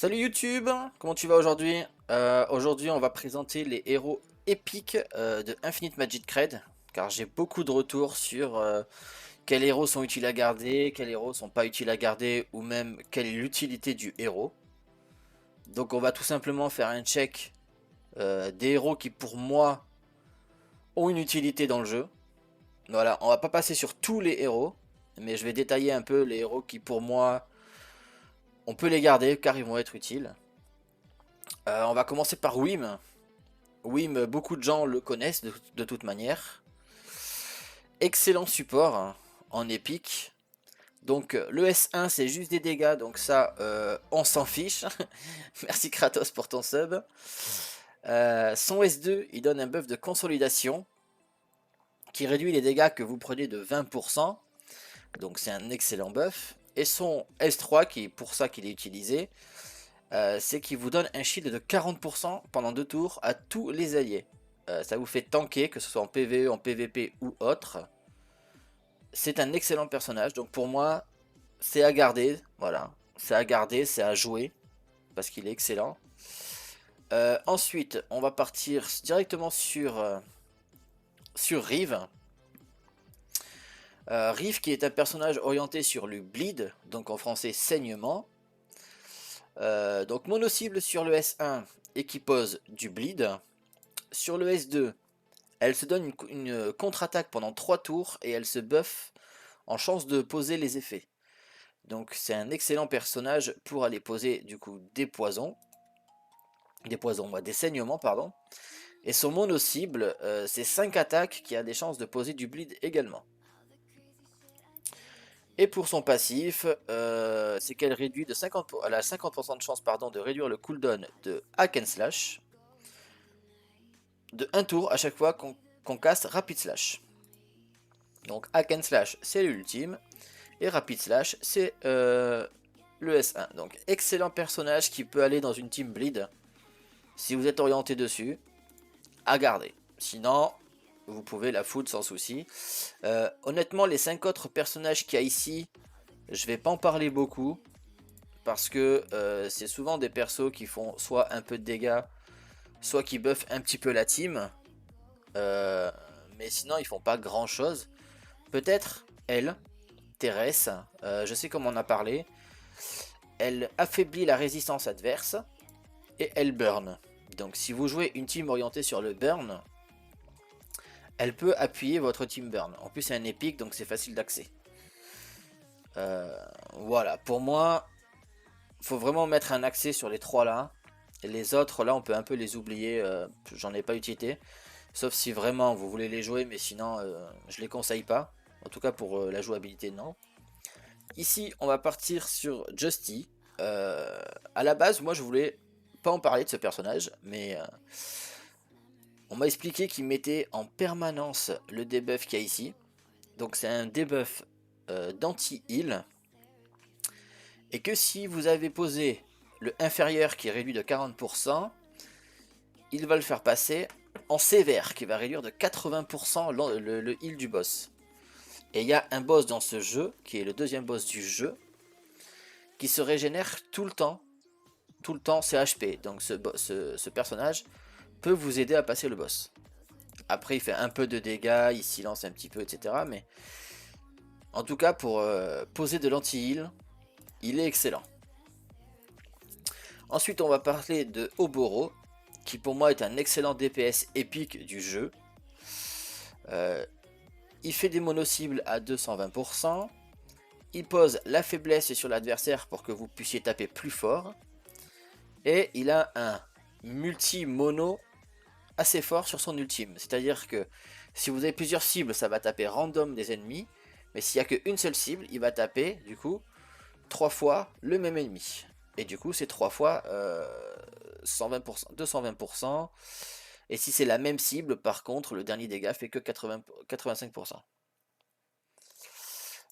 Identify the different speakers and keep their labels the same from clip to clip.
Speaker 1: Salut YouTube, comment tu vas aujourd'hui? Aujourd'hui on va présenter les héros épiques de Infinite Magic Cred, car j'ai beaucoup de retours sur quels héros sont utiles à garder, quels héros sont pas utiles à garder, ou même quelle est l'utilité du héros. Donc on va tout simplement faire un check des héros qui pour moi ont une utilité dans le jeu. Voilà, on va pas passer sur tous les héros, mais je vais détailler un peu les héros qui pour moi on peut les garder car ils vont être utiles. On va commencer par Wim. Wim, beaucoup de gens le connaissent de toute manière. Excellent support hein, en épique. Donc le S1 c'est juste des dégâts, donc ça on s'en fiche. Merci Kratos pour ton sub. Son S2 il donne un buff de consolidation qui réduit les dégâts que vous prenez de 20%. Donc c'est un excellent buff. Et son S3 qui est pour ça qu'il est utilisé, c'est qu'il vous donne un shield de 40% pendant 2 tours à tous les alliés. Ça vous fait tanker, que ce soit en PvE, en PvP ou autre. C'est un excellent personnage, donc pour moi, c'est à garder. Voilà, c'est à garder, c'est à jouer, parce qu'il est excellent. Ensuite, on va partir directement sur Rive. Rive qui est un personnage orienté sur le bleed, donc en français saignement. Donc mono-cible sur le S1 et qui pose du bleed. Sur le S2, elle se donne une contre-attaque pendant 3 tours et elle se buff en chance de poser les effets. Donc c'est un excellent personnage pour aller poser du coup des saignements pardon. Et son mono cible, c'est 5 attaques qui a des chances de poser du bleed également. Et pour son passif, c'est qu'elle réduit de 50, elle a 50% de chance pardon, de réduire le cooldown de Hack and Slash de 1 tour à chaque fois qu'on casse Rapid Slash. Donc Hack and Slash c'est l'ultime et Rapid Slash c'est le S1. Donc excellent personnage qui peut aller dans une team bleed si vous êtes orienté dessus, à garder. Sinon vous pouvez la foutre sans souci. Honnêtement les 5 autres personnages qu'il y a ici, je vais pas en parler beaucoup parce que c'est souvent des persos qui font soit un peu de dégâts, soit qui buffent un petit peu la team. Mais sinon ils font pas grand chose. Peut-être elle, Thérèse, je sais comment on a parlé. Elle affaiblit la résistance adverse et elle burn. Donc si vous jouez une team orientée sur le burn, elle peut appuyer votre team burn. En plus c'est un épique donc c'est facile d'accès. Voilà, pour moi, faut vraiment mettre un accès sur les trois là. Et les autres là on peut un peu les oublier, j'en ai pas utilité. Sauf si vraiment vous voulez les jouer, mais sinon je les conseille pas. En tout cas pour la jouabilité non. Ici on va partir sur Justy. À la base moi je voulais pas en parler de ce personnage, mais on m'a expliqué qu'il mettait en permanence le debuff qu'il y a ici. Donc c'est un debuff d'anti-heal. Et que si vous avez posé le inférieur qui est réduit de 40%, il va le faire passer en sévère qui va réduire de 80% le heal du boss. Et il y a un boss dans ce jeu, qui est le deuxième boss du jeu, qui se régénère tout le temps ses HP. Donc ce personnage peut vous aider à passer le boss. Après il fait un peu de dégâts, il silence un petit peu, etc. Mais en tout cas pour poser de l'anti-heal, il est excellent. Ensuite on va parler de Oboro, qui pour moi est un excellent DPS épique du jeu. Il fait des mono-cibles à 220%. Il pose la faiblesse sur l'adversaire pour que vous puissiez taper plus fort. Et il a un multi-mono assez fort sur son ultime. C'est-à-dire que si vous avez plusieurs cibles, ça va taper random des ennemis. Mais s'il n'y a qu'une seule cible, il va taper du coup 3 fois le même ennemi. Et du coup c'est 3 fois 120%, 220%. Et si c'est la même cible, par contre, le dernier dégât fait que 85%.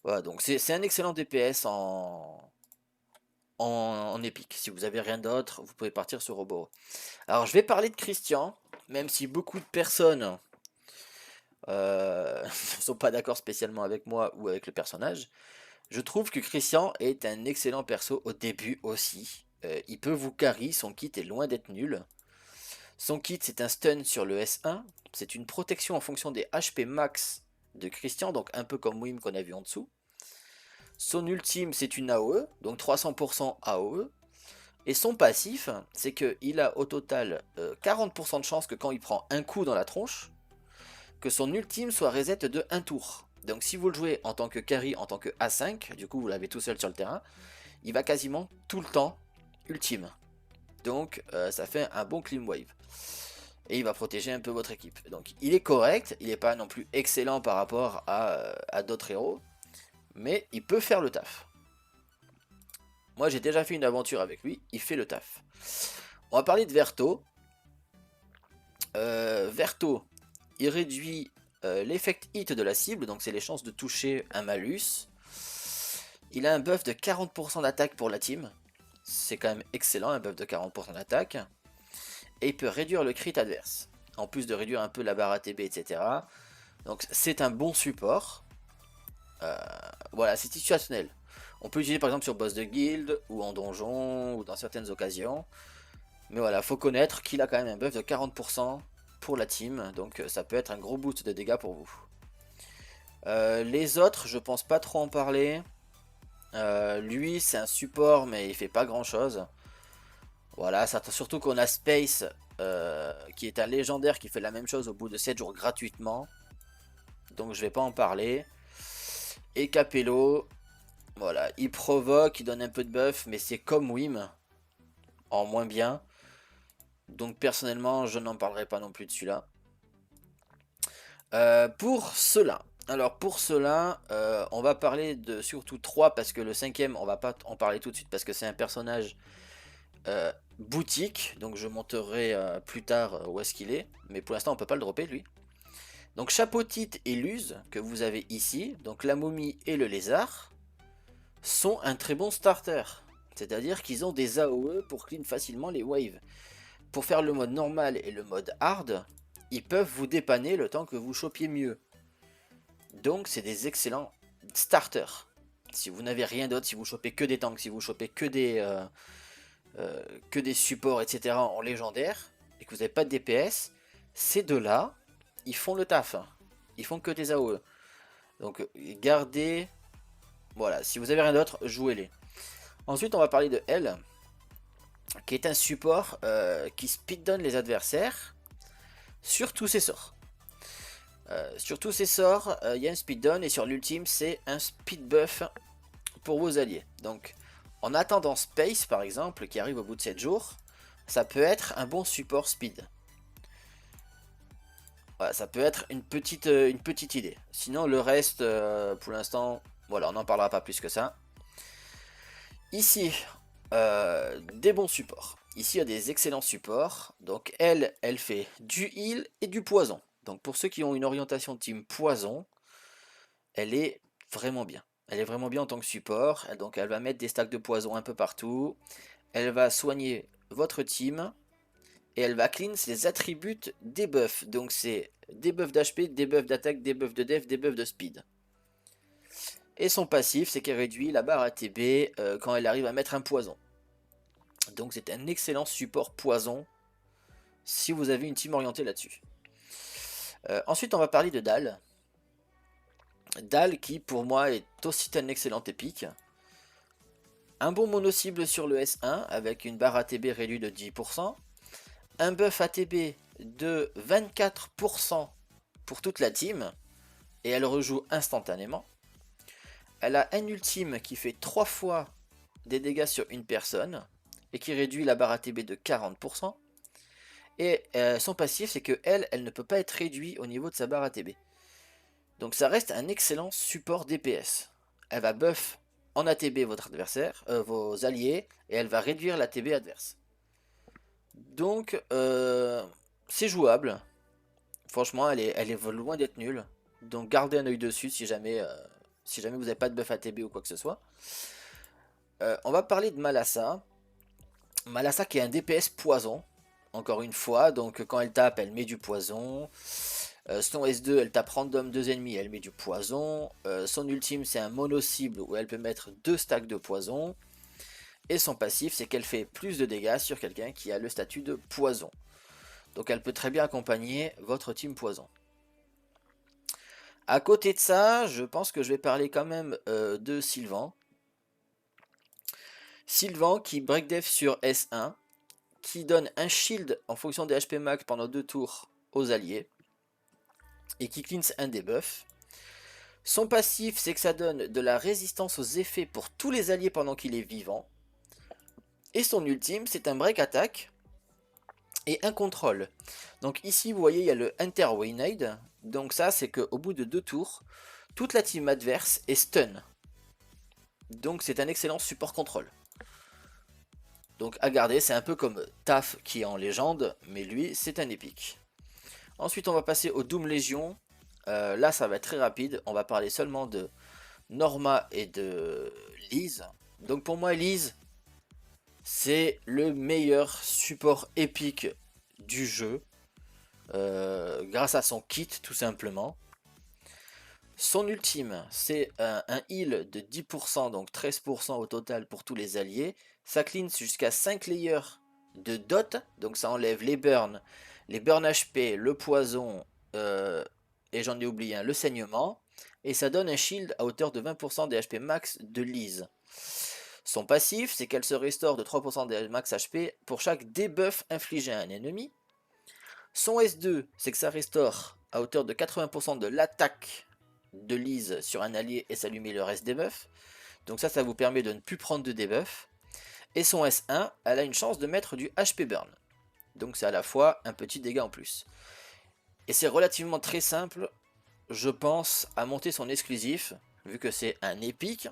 Speaker 1: Voilà, donc c'est un excellent DPS en épique. Si vous avez rien d'autre, vous pouvez partir sur Robo. Alors je vais parler de Christian, même si beaucoup de personnes ne sont pas d'accord spécialement avec moi ou avec le personnage. Je trouve que Christian est un excellent perso au début aussi. il peut vous carry, son kit est loin d'être nul. Son kit c'est un stun sur le S1, c'est une protection en fonction des HP max de Christian, donc un peu comme Wim qu'on a vu en dessous. Son ultime c'est une AOE, donc 300% AOE. Et son passif, c'est qu'il a au total 40% de chance que quand il prend un coup dans la tronche, que son ultime soit reset de 1 tour. Donc si vous le jouez en tant que carry, en tant que A5, du coup vous l'avez tout seul sur le terrain, il va quasiment tout le temps ultime. Donc ça fait un bon clean wave. Et il va protéger un peu votre équipe. Donc il est correct, il n'est pas non plus excellent par rapport à d'autres héros, mais il peut faire le taf. Moi j'ai déjà fait une aventure avec lui, il fait le taf. On va parler de Verto. Verto, il réduit l'effect hit de la cible, donc c'est les chances de toucher un malus. Il a un buff de 40% d'attaque pour la team. C'est quand même excellent, un buff de 40% d'attaque. Et il peut réduire le crit adverse. En plus de réduire un peu la barre ATB, etc. Donc c'est un bon support. Voilà, c'est situationnel. On peut l'utiliser par exemple sur boss de guild, ou en donjon, ou dans certaines occasions. Mais voilà, faut connaître qu'il a quand même un buff de 40% pour la team. Donc ça peut être un gros boost de dégâts pour vous. Les autres, je pense pas trop en parler. Lui, c'est un support, mais il fait pas grand chose. Voilà, surtout qu'on a Space, qui est un légendaire qui fait la même chose au bout de 7 jours gratuitement. Donc je vais pas en parler. Et Capello, voilà, il provoque, il donne un peu de buff, mais c'est comme Wim, en moins bien. Donc personnellement, je n'en parlerai pas non plus de celui-là. Pour cela, alors pour cela, on va parler de surtout 3 parce que le cinquième, on va pas en parler tout de suite parce que c'est un personnage boutique, donc je montrerai plus tard où est-ce qu'il est, mais pour l'instant on peut pas le dropper lui. Donc Chapeautite et Luz que vous avez ici, donc la momie et le lézard, sont un très bon starter, c'est-à-dire qu'ils ont des AOE pour clean facilement les waves. Pour faire le mode normal et le mode hard, ils peuvent vous dépanner le temps que vous chopiez mieux. Donc c'est des excellents starters. Si vous n'avez rien d'autre, si vous chopez que des tanks, si vous chopez que des supports, etc. en légendaire, et que vous n'avez pas de DPS, ces deux-là, ils font le taf. Ils font que des AOE. Donc gardez... Voilà, si vous avez rien d'autre, jouez-les. Ensuite, on va parler de L, qui est un support qui speedrun les adversaires sur tous ses sorts. Sur tous ses sorts, il y a un speedrun, et sur l'ultime, c'est un speed buff pour vos alliés. Donc, en attendant Space, par exemple, qui arrive au bout de 7 jours, ça peut être un bon support speed. Voilà, ça peut être une petite idée. Sinon, le reste, pour l'instant, voilà, on n'en parlera pas plus que ça. Ici, des bons supports. Ici, il y a des excellents supports. Donc, elle fait du heal et du poison. Donc, pour ceux qui ont une orientation team poison, elle est vraiment bien. Elle est vraiment bien en tant que support. Donc, elle va mettre des stacks de poison un peu partout. Elle va soigner votre team. Et elle va cleanse les attributs des buffs. Donc, c'est des buffs d'HP, des buffs d'attaque, des buffs de def, des buffs de speed. Et son passif, c'est qu'elle réduit la barre ATB quand elle arrive à mettre un poison. Donc c'est un excellent support poison si vous avez une team orientée là-dessus. Ensuite, on va parler de Dal. Dal qui, pour moi, est aussi un excellent épique. Un bon mono-cible sur le S1 avec une barre ATB réduite de 10%. Un buff ATB de 24% pour toute la team. Et elle rejoue instantanément. Elle a un ultime qui fait 3 fois des dégâts sur une personne et qui réduit la barre ATB de 40%. Et son passif, c'est que elle ne peut pas être réduite au niveau de sa barre ATB. Donc ça reste un excellent support DPS. Elle va buff en ATB votre adversaire, vos alliés, et elle va réduire l'ATB adverse. Donc c'est jouable. Franchement, elle est loin d'être nulle. Donc gardez un œil dessus si jamais vous n'avez pas de buff ATB ou quoi que ce soit. On va parler de Malassa. Malassa qui est un DPS poison. Encore une fois, donc quand elle tape, elle met du poison. Son S2, elle tape random 2 ennemis, elle met du poison. Son ultime, c'est un mono cible où elle peut mettre 2 stacks de poison. Et son passif, c'est qu'elle fait plus de dégâts sur quelqu'un qui a le statut de poison. Donc elle peut très bien accompagner votre team poison. À côté de ça, je pense que je vais parler quand même de Sylvan. Sylvan qui break def sur S1, qui donne un shield en fonction des HP max pendant 2 tours aux alliés, et qui cleanse un debuff. Son passif, c'est que ça donne de la résistance aux effets pour tous les alliés pendant qu'il est vivant. Et son ultime, c'est un break attack et un contrôle. Donc ici, vous voyez, il y a le Enter Waynade. Donc ça, c'est qu'au bout de 2 tours, toute la team adverse est stun. Donc c'est un excellent support contrôle. Donc à garder, c'est un peu comme Taf qui est en légende, mais lui, c'est un épique. Ensuite, on va passer au Doom Légion. Là, ça va être très rapide. On va parler seulement de Norma et de Lise. Donc pour moi, Lise, c'est le meilleur support épique du jeu. Grâce à son kit, tout simplement. Son ultime, c'est un heal de 10%, donc 13% au total pour tous les alliés. Ça cleanse jusqu'à 5 layers de dot, donc ça enlève les burns HP, le poison, et j'en ai oublié un, le saignement. Et ça donne un shield à hauteur de 20% des HP max de Lise. Son passif, c'est qu'elle se restaure de 3% des max HP pour chaque debuff infligé à un ennemi. Son S2, c'est que ça restaure à hauteur de 80% de l'attaque de Lise sur un allié et s'allumer le reste des buffs. Donc ça vous permet de ne plus prendre de debuff. Et son S1, elle a une chance de mettre du HP burn. Donc c'est à la fois un petit dégât en plus. Et c'est relativement très simple, je pense, à monter son exclusif, vu que c'est un épique.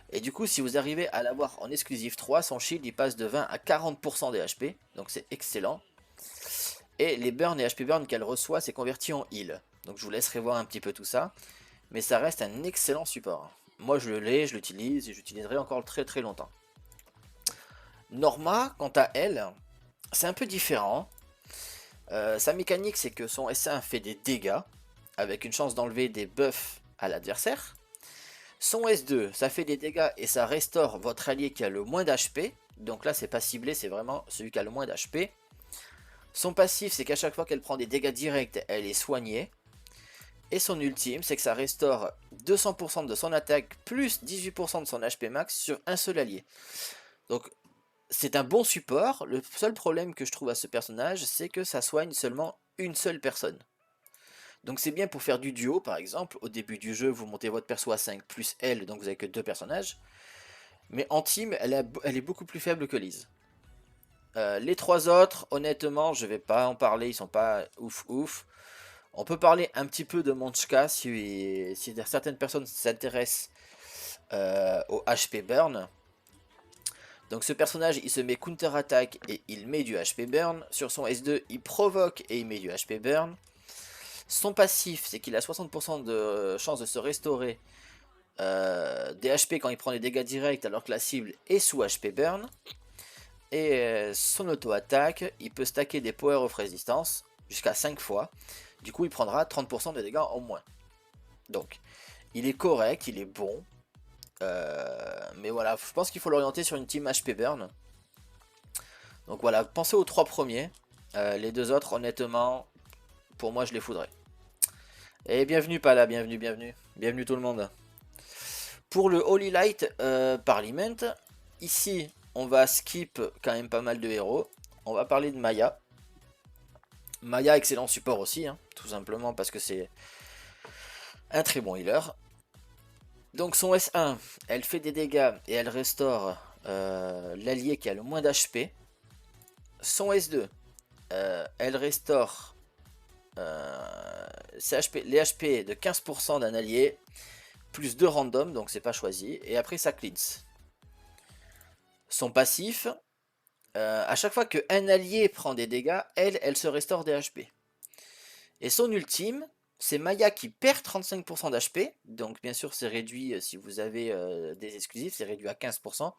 Speaker 1: Et du coup, si vous arrivez à l'avoir en exclusif 3, son shield il passe de 20 à 40% des HP. Donc c'est excellent. Et les burns et HP burn qu'elle reçoit, c'est converti en heal. Donc je vous laisserai voir un petit peu tout ça. Mais ça reste un excellent support. Moi je l'ai, je l'utilise et j'utiliserai encore très très longtemps. Norma, quant à elle, c'est un peu différent. Sa mécanique, c'est que son S1 fait des dégâts, avec une chance d'enlever des buffs à l'adversaire. Son S2, ça fait des dégâts et ça restaure votre allié qui a le moins d'HP. Donc là, c'est pas ciblé, c'est vraiment celui qui a le moins d'HP. Son passif, c'est qu'à chaque fois qu'elle prend des dégâts directs, elle est soignée. Et son ultime, c'est que ça restaure 200% de son attaque plus 18% de son HP max sur un seul allié. Donc c'est un bon support. Le seul problème que je trouve à ce personnage, c'est que ça soigne seulement une seule personne. Donc c'est bien pour faire du duo par exemple. Au début du jeu, vous montez votre perso à 5 plus elle, donc vous avez que 2 personnages. Mais en team, elle est beaucoup plus faible que Lise. Les 3 autres, honnêtement, je vais pas en parler, ils sont pas ouf ouf. On peut parler un petit peu de Monchka si certaines personnes s'intéressent au HP burn. Donc ce personnage il se met counter attack et il met du HP burn. Sur son S2 il provoque et il met du HP burn. Son passif c'est qu'il a 60% de chance de se restaurer des HP quand il prend des dégâts directs alors que la cible est sous HP burn. Et son auto-attaque, il peut stacker des power of resistance jusqu'à 5 fois. Du coup, il prendra 30% de dégâts en moins. Donc, il est correct, il est bon. Mais voilà, je pense qu'il faut l'orienter sur une team HP burn. Donc voilà, pensez aux 3 premiers. Les 2 autres, honnêtement, pour moi, je les foudrais. Et bienvenue Pala, bienvenue, bienvenue. Bienvenue tout le monde. Pour le Holy Light Parliament, ici, on va skip quand même pas mal de héros. On va parler de Maya. Maya, excellent support aussi, hein, tout simplement parce que c'est un très bon healer. Donc son S1, elle fait des dégâts et elle restaure l'allié qui a le moins d'HP. Son S2, elle restaure les HP de 15% d'un allié, plus 2 random, donc c'est pas choisi, et après ça cleanse. Son passif, à chaque fois qu'un allié prend des dégâts, elle se restaure des HP. Et son ultime, c'est Maya qui perd 35% d'HP, donc bien sûr c'est réduit si vous avez des exclusifs, c'est réduit à 15%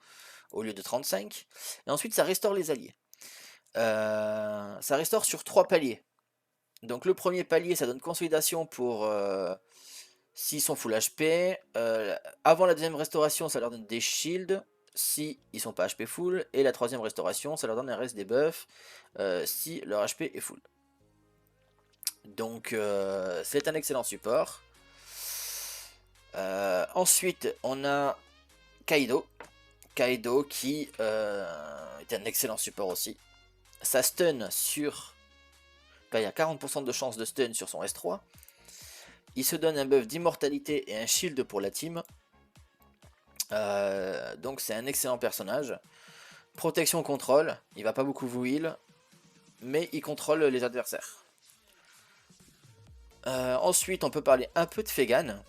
Speaker 1: au lieu de 35%. Et ensuite ça restaure les alliés. Ça restaure sur 3 paliers. Donc le premier palier ça donne consolidation pour s'ils sont full HP. Avant la deuxième restauration ça leur donne des shields. si ils sont pas HP full. Et la troisième restauration, ça leur donne un reste des buffs si leur HP est full. Donc c'est un excellent support. Ensuite, on a Kaido. Kaido qui est un excellent support aussi. Ça stun sur... Enfin, il y a 40% de chance de stun sur son S3. Il se donne un buff d'immortalité et un shield pour la team. Donc c'est un excellent personnage. Protection contrôle, il va pas beaucoup vous heal, mais il contrôle les adversaires. Ensuite on peut parler un peu de Fegan.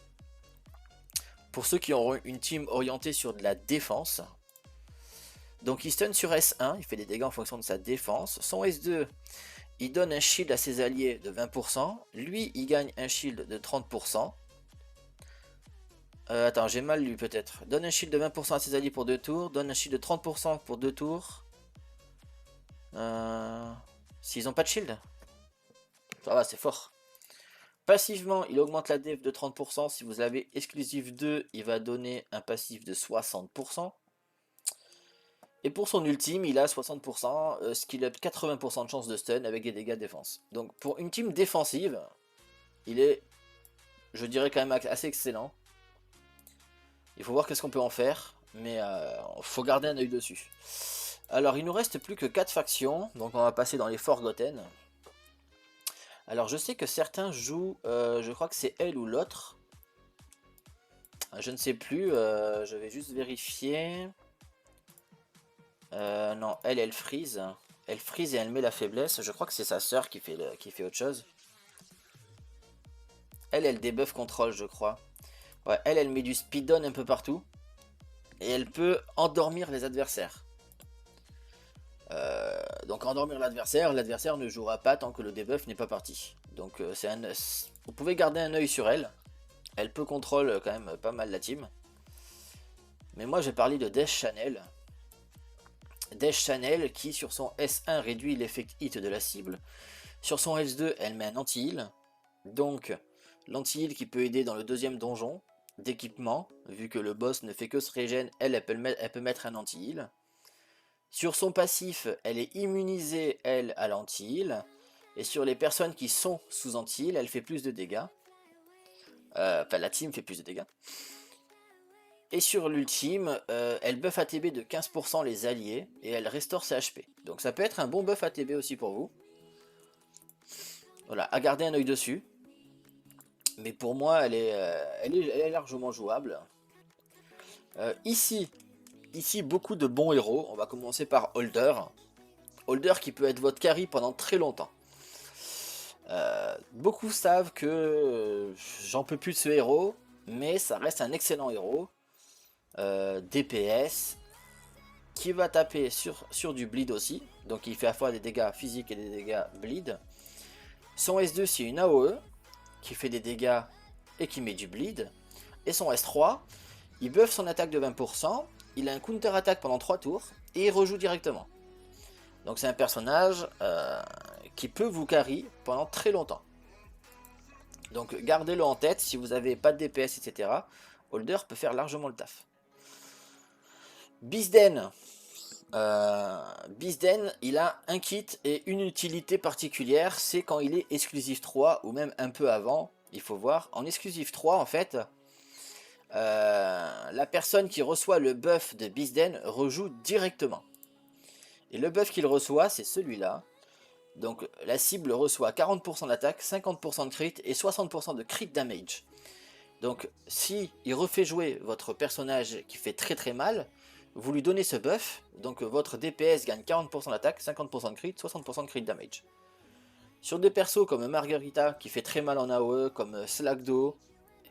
Speaker 1: Pour ceux qui auront une team orientée sur de la défense. Donc il stun sur S1, il fait des dégâts en fonction de sa défense. Son S2, il donne un shield à ses alliés de 20%. Lui, il gagne un shield de 30%. Attends, j'ai mal lu peut-être. Donne un shield de 20% à ses alliés pour 2 tours. Donne un shield de 30% pour 2 tours. S'ils n'ont pas de shield. Ça va, c'est fort. Passivement, il augmente la def de 30%. Si vous avez exclusif 2, il va donner un passif de 60%. Et pour son ultime, il a 60%, skill up 80% de chance de stun avec des dégâts de défense. Donc pour une team défensive, il est, je dirais quand même assez excellent. Il faut voir qu'est-ce qu'on peut en faire, mais il faut garder un œil dessus. Alors il nous reste plus que 4 factions, donc on va passer dans les Forgotten. Alors je sais que certains jouent, je crois que c'est elle ou l'autre. Je ne sais plus, je vais juste vérifier. Non, elle freeze. Elle freeze et elle met la faiblesse. Je crois que c'est sa sœur qui fait autre chose. Elle débuff contrôle, je crois. Ouais, elle met du speed on un peu partout. Et elle peut endormir les adversaires. Donc endormir l'adversaire ne jouera pas tant que le debuff n'est pas parti. Donc vous pouvez garder un œil sur elle. Elle peut contrôler quand même pas mal la team. Mais moi j'ai parlé de Death Channel. Death Channel qui sur son S1 réduit l'effect hit de la cible. Sur son S2 elle met un anti-heal. Donc l'anti-heal qui peut aider dans le deuxième donjon d'équipement. Vu que le boss ne fait que se régène, elle peut mettre un anti-heal. Sur son passif, elle est immunisée, elle, à l'anti-heal. Et sur les personnes qui sont sous anti-heal, elle fait plus de dégâts. Enfin, la team fait plus de dégâts. Et sur l'ultime, elle buff ATB de 15% les alliés. Et elle restaure ses HP. Donc ça peut être un bon buff ATB aussi pour vous. Voilà, à garder un œil dessus. Mais pour moi, elle est largement jouable. Ici, beaucoup de bons héros. On va commencer par Holder. Holder qui peut être votre carry pendant très longtemps. Beaucoup savent que j'en peux plus de ce héros, mais ça reste un excellent héros. DPS, qui va taper sur du bleed aussi. Donc il fait à la fois des dégâts physiques et des dégâts bleed. Son S2 c'est une AOE, qui fait des dégâts et qui met du bleed. Et son S3, il buff son attaque de 20%, il a un counter attaque pendant 3 tours, et il rejoue directement. Donc c'est un personnage qui peut vous carry pendant très longtemps. Donc gardez-le en tête, si vous n'avez pas de DPS, etc. Holder peut faire largement le taf. Bizden. Bizden, il a un kit et une utilité particulière, c'est quand il est exclusif 3, ou même un peu avant, il faut voir. En exclusif 3, en fait, la personne qui reçoit le buff de Bizden rejoue directement. Et le buff qu'il reçoit, c'est celui-là. Donc la cible reçoit 40% d'attaque, 50% de crit et 60% de crit damage. Donc si il refait jouer votre personnage qui fait très très mal, vous lui donnez ce buff, donc votre DPS gagne 40% d'attaque, 50% de crit, 60% de crit damage. Sur des persos comme Margarita qui fait très mal en AOE, comme Slagdo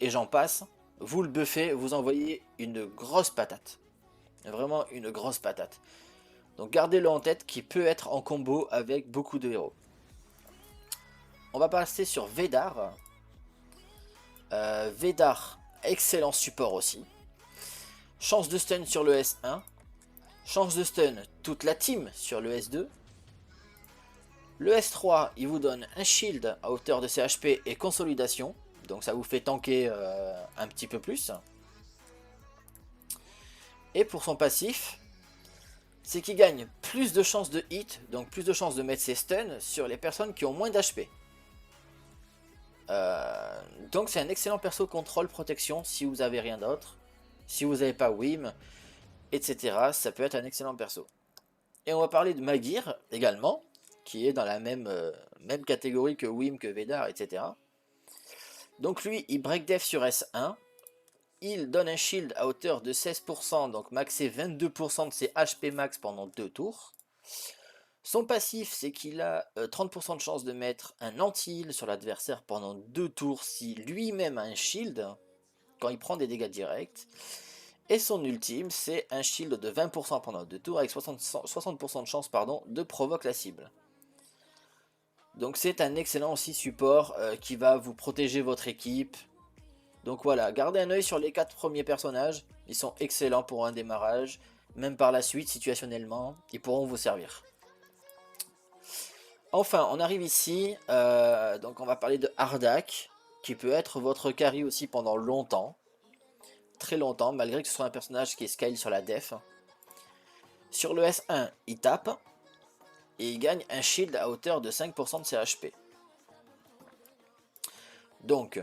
Speaker 1: et j'en passe, vous le buffez, vous envoyez une grosse patate. Vraiment une grosse patate. Donc gardez-le en tête qui peut être en combo avec beaucoup de héros. On va passer sur Vedar. Vedar, excellent support aussi. Chance de stun sur le S1. Chance de stun toute la team sur le S2. Le S3, il vous donne un shield à hauteur de ses HP et consolidation. Donc ça vous fait tanker un petit peu plus. Et pour son passif, c'est qu'il gagne plus de chances de hit, donc plus de chances de mettre ses stuns sur les personnes qui ont moins d'HP. Donc c'est un excellent perso contrôle protection si vous avez rien d'autre. Si vous n'avez pas Wim, etc. Ça peut être un excellent perso. Et on va parler de Magir également, qui est dans la même catégorie que Wim, que Vedar, etc. Donc lui, il break def sur S1. Il donne un shield à hauteur de 16%, donc maxé 22% de ses HP max pendant 2 tours. Son passif, c'est qu'il a 30% de chance de mettre un anti-heal sur l'adversaire pendant 2 tours si lui-même a un shield, quand il prend des dégâts directs. Et son ultime, c'est un shield de 20% pendant 2 tours avec 60% de chance de provoque la cible. Donc c'est un excellent aussi support qui va vous protéger votre équipe. Donc voilà, gardez un œil sur les 4 premiers personnages, ils sont excellents pour un démarrage, même par la suite, situationnellement, ils pourront vous servir. Enfin, on arrive ici, donc on va parler de Hardak, qui peut être votre carry aussi pendant longtemps, très longtemps, malgré que ce soit un personnage qui est scale sur la def. Sur le S1, il tape, et il gagne un shield à hauteur de 5% de ses HP. Donc,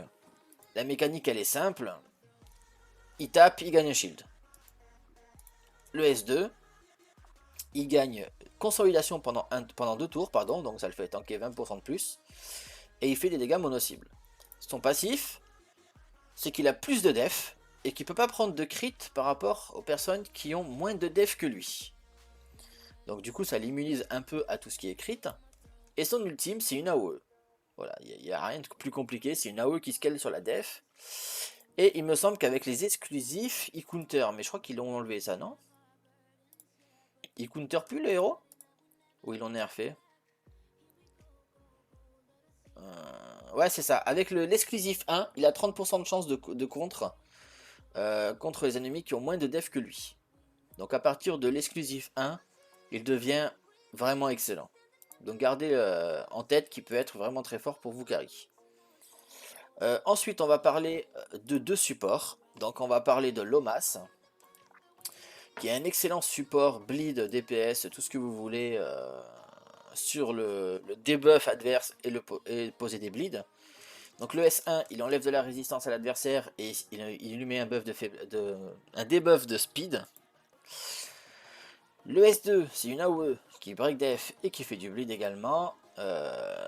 Speaker 1: la mécanique elle est simple, il tape, il gagne un shield. Le S2, il gagne consolidation pendant 2 tours, donc ça le fait tanker 20% de plus, et il fait des dégâts mono-cibles. Son passif, c'est qu'il a plus de def, et qu'il ne peut pas prendre de crit par rapport aux personnes qui ont moins de def que lui. Donc du coup ça l'immunise un peu à tout ce qui est crit, et son ultime c'est une AOE. Voilà, il n'y a rien de plus compliqué, c'est une AOE qui scale sur la def, et il me semble qu'avec les exclusifs, il counter, mais je crois qu'ils l'ont enlevé ça, non? Il counter plus le héros? Ou ils l'ont nerfé? Ouais, c'est ça. Avec l'exclusif 1, il a 30% de chance de contre contre les ennemis qui ont moins de def que lui. Donc à partir de l'exclusif 1, il devient vraiment excellent. Donc gardez en tête qu'il peut être vraiment très fort pour vous carry. Ensuite, on va parler de 2 supports. Donc on va parler de Lomas, qui est un excellent support bleed, DPS, tout ce que vous voulez sur le debuff adverse et poser des bleeds. Donc le S1, il enlève de la résistance à l'adversaire et il lui met un debuff de speed. Le S2, c'est une AOE qui break def et qui fait du bleed également.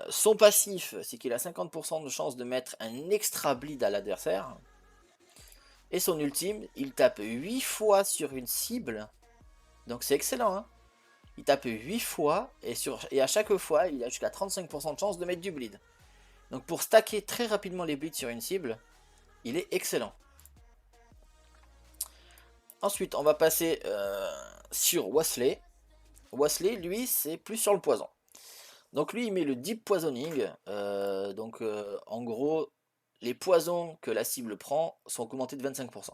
Speaker 1: Son passif, c'est qu'il a 50% de chance de mettre un extra bleed à l'adversaire. Et son ultime, il tape 8 fois sur une cible. Donc c'est excellent, hein. Il tape 8 fois et à chaque fois, il a jusqu'à 35% de chance de mettre du bleed. Donc pour stacker très rapidement les bleeds sur une cible, il est excellent. Ensuite, on va passer sur Wesley. Wesley, lui, c'est plus sur le poison. Donc lui, il met le Deep Poisoning. En gros, les poisons que la cible prend sont augmentés de 25%.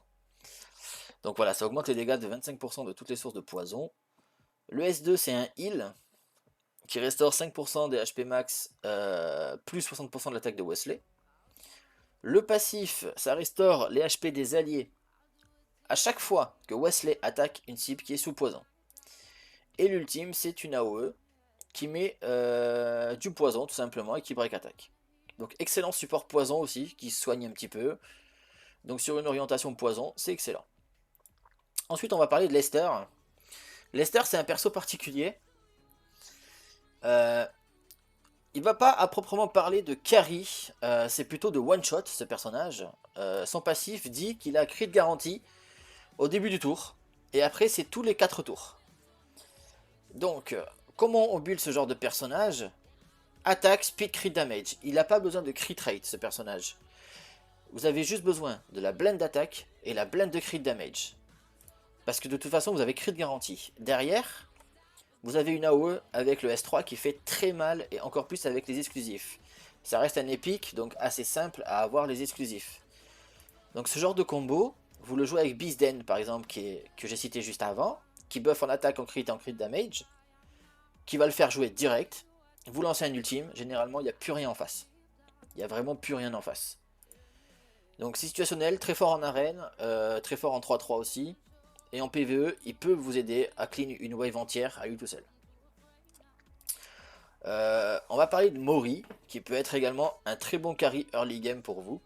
Speaker 1: Donc voilà, ça augmente les dégâts de 25% de toutes les sources de poison. Le S2, c'est un heal qui restaure 5% des HP max plus 60% de l'attaque de Wesley. Le passif, ça restaure les HP des alliés à chaque fois que Wesley attaque une cible qui est sous poison. Et l'ultime, c'est une AOE qui met du poison tout simplement et qui break attaque. Donc excellent support poison aussi, qui soigne un petit peu. Donc sur une orientation poison, c'est excellent. Ensuite, on va parler de Lester. Lester, c'est un perso particulier. Il va pas à proprement parler de carry, c'est plutôt de one shot ce personnage. Son passif dit qu'il a crit garantie au début du tour, et après c'est tous les 4 tours. Donc, comment on build ce genre de personnage? Attaque, speed, crit damage. Il n'a pas besoin de crit rate ce personnage. Vous avez juste besoin de la blend d'attaque et la blend de crit damage. Parce que de toute façon vous avez crit garantie. Derrière, vous avez une AOE avec le S3 qui fait très mal, et encore plus avec les exclusifs. Ça reste un épique, donc assez simple à avoir les exclusifs. Donc ce genre de combo, vous le jouez avec Beastden par exemple, que j'ai cité juste avant, qui buff en attaque, en crit damage, qui va le faire jouer direct. Vous lancez un ultime, généralement il n'y a plus rien en face. Il n'y a vraiment plus rien en face. Donc situationnel, très fort en arène, très fort en 3-3 aussi. Et en PvE, il peut vous aider à clean une wave entière à lui tout seul. On va parler de Mori, qui peut être également un très bon carry early game pour vous.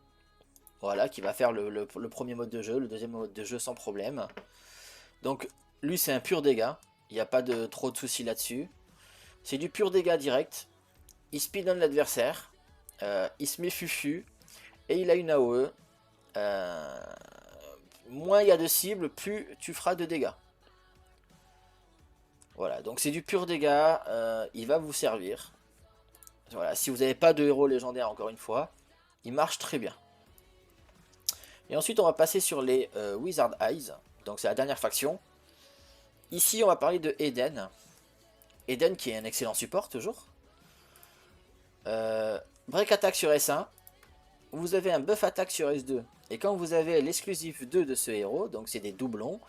Speaker 1: Voilà, qui va faire le premier mode de jeu, le deuxième mode de jeu sans problème. Donc lui c'est un pur dégât, il n'y a pas de trop de soucis là-dessus. C'est du pur dégât direct, il speedrun l'adversaire, il se met fufu, et il a une AOE. Moins il y a de cibles, plus tu feras de dégâts. Voilà, donc c'est du pur dégât, il va vous servir. Voilà, si vous n'avez pas de héros légendaire encore une fois, il marche très bien. Et ensuite on va passer sur les Wizard Eyes, donc c'est la dernière faction. Ici on va parler de Eden. Eden qui est un excellent support toujours. Break attack sur S1. Vous avez un buff attack sur S2. Et quand vous avez l'exclusif 2 de ce héros, donc c'est des doublons,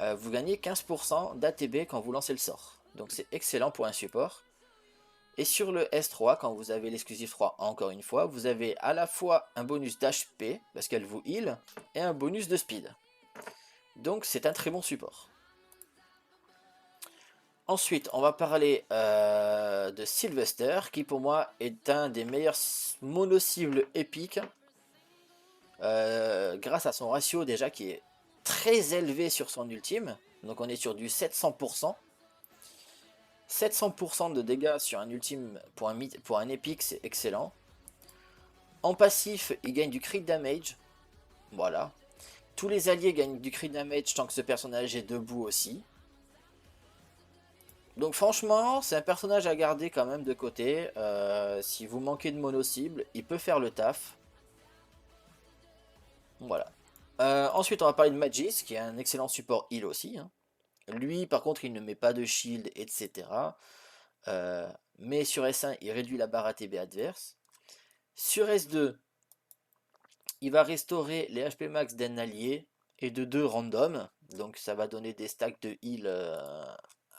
Speaker 1: vous gagnez 15% d'ATB quand vous lancez le sort. Donc c'est excellent pour un support. Et sur le S3, quand vous avez l'exclusif 3, encore une fois, vous avez à la fois un bonus d'HP, parce qu'elle vous heal, et un bonus de speed. Donc c'est un très bon support. Ensuite, on va parler de Sylvester, qui pour moi est un des meilleurs mono-cibles épiques. Grâce à son ratio déjà qui est très élevé sur son ultime. Donc on est sur du 700%. 700% de dégâts sur un ultime pour un épique, c'est excellent. En passif, il gagne du crit damage. Voilà. Tous les alliés gagnent du crit damage tant que ce personnage est debout aussi. Donc franchement, c'est un personnage à garder quand même de côté. Si vous manquez de mono-cible, il peut faire le taf. Voilà. Ensuite, on va parler de Magis, qui est un excellent support heal aussi. Hein. Lui, par contre, il ne met pas de shield, etc. Mais sur S1, il réduit la barre ATB adverse. Sur S2, il va restaurer les HP max d'un allié et de 2 random. Donc ça va donner des stacks de heal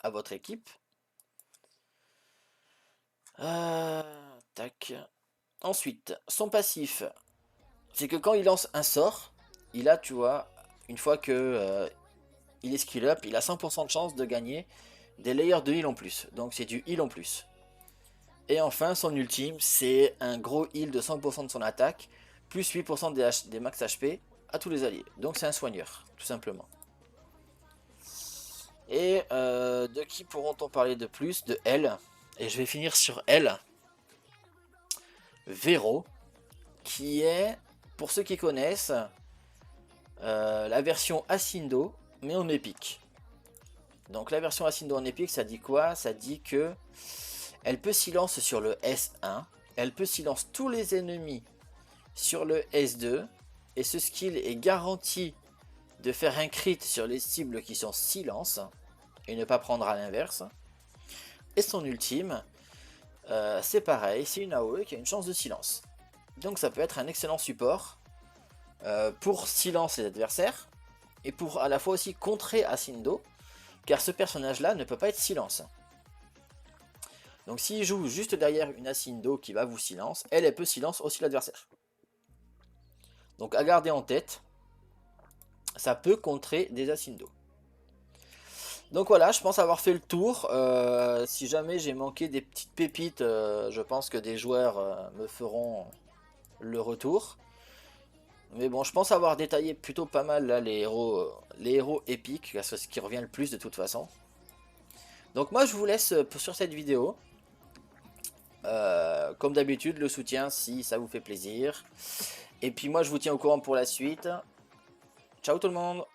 Speaker 1: à votre équipe. Tac. Ensuite, son passif, c'est que quand il lance un sort, il a, tu vois, une fois que il est skill up, il a 100% de chance de gagner des layers de heal en plus. Donc c'est du heal en plus. Et enfin, son ultime, c'est un gros heal de 100% de son attaque, plus 8% des max HP à tous les alliés. Donc c'est un soigneur, tout simplement. Et de qui pourront-on parler de plus? De elle. Et je vais finir sur elle. Vero, qui est, pour ceux qui connaissent, la version Ascindo, mais en épique. Donc la version Ascindo en épique, ça dit quoi? Ça dit que elle peut silence sur le S1, elle peut silence tous les ennemis sur le S2, et ce skill est garanti de faire un crit sur les cibles qui sont silence, et ne pas prendre à l'inverse. Et son ultime, c'est pareil, c'est une AOE qui a une chance de silence. Donc ça peut être un excellent support pour silence les adversaires, et pour à la fois aussi contrer Ascindo, car ce personnage là ne peut pas être silence. Donc s'il joue juste derrière une Ascindo qui va vous silence, elle peut silence aussi l'adversaire. Donc à garder en tête, ça peut contrer des Ascindo. Donc voilà, je pense avoir fait le tour. Si jamais j'ai manqué des petites pépites, je pense que des joueurs me feront le retour. Mais bon, je pense avoir détaillé plutôt pas mal là, les héros épiques, c'est ce qui revient le plus de toute façon. Donc moi je vous laisse sur cette vidéo. Comme d'habitude, le soutien si ça vous fait plaisir. Et puis moi je vous tiens au courant pour la suite. Ciao tout le monde!